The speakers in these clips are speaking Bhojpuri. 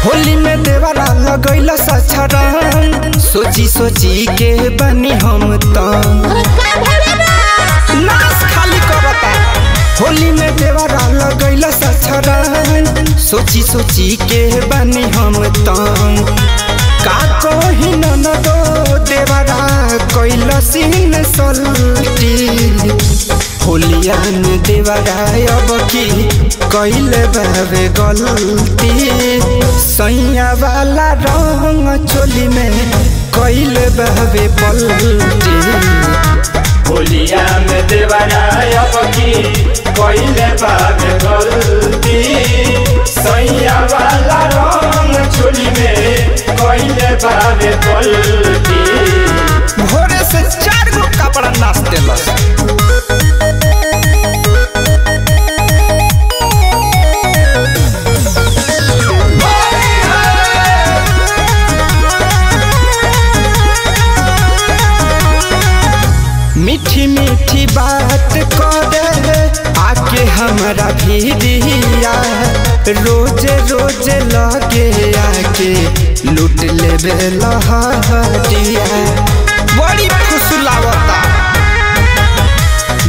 होली में देवरा लगैला सछरन सोची सोची के बनी हम नाश खाली करता। होली में देवरा लगैला सछरन सोची सोची के बनी हम का कही ननदो देवरा कैला सीन सल्टी। होलिया में देवरा अब की कैले बाबे गलती सैया वाला रंग चोली में कैले बाबे पलटी। होलिया में देवरा अब की कैले बाबे गलती सैया वाला रंग चोली में कैले बाबे पलटी। भोरे से 4 गो कपड़ा नाच देलस। मीठी मीठी बात करे आके हमारा भिड़िया रोज रोज लगे आके लूट लेबे लहरिया बड़ी फुसलावता।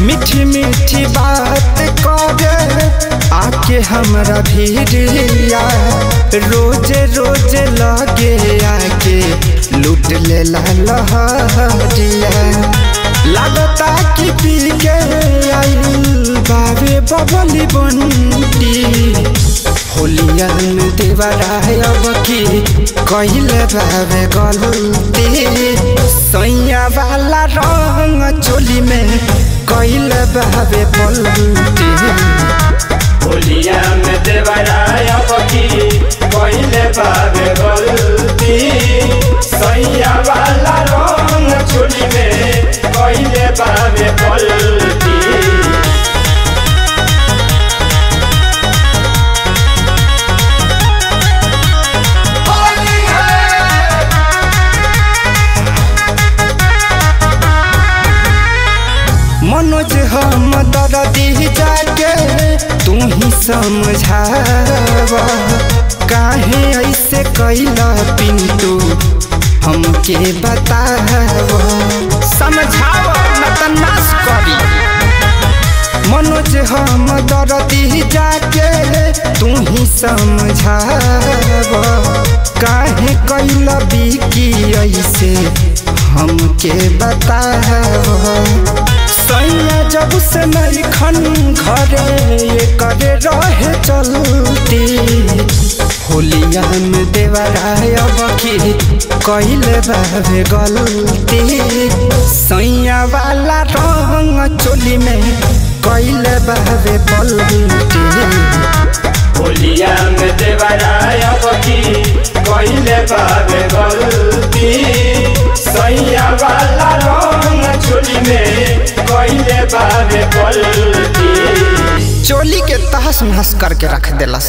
मीठी मीठी बात करे आके हमारा भिड़िया रोज रोज लगे आके लूट लेला लहरिया। लागता कि पी के आइल बाबे बबली बंटी। होलिया में देवरा अब की कैले बाबे गलती सैया वाला रंग चोली में कैले बाबे पलटी। होलिया में देवरा अब की कैले बाबे गलती सैया वाला रंग चोली में कैले बाबे पलटी। मनोज हम दर्दी जाके तू ही समझावा काहे ऐसे कैला पिंटू हमके बतावा। समझावा न त नाश करी। मनोज हम दर्दी जाके तू ही समझावा काहे कैला बिकी ऐसे हमके बतावा। सैया जब से नहीं खन घरे करे रहे चलती। होलिया में देवरा अब की कैले बाबे गलती सैया वाला रंग चोली में कैले बाबे पलटी। होलिया में देवरा अब की कैले बाबे गलती सैया वाला रंग चोली में कैले बाबे पलटी। चोली के तहस नहस करके रख देलस।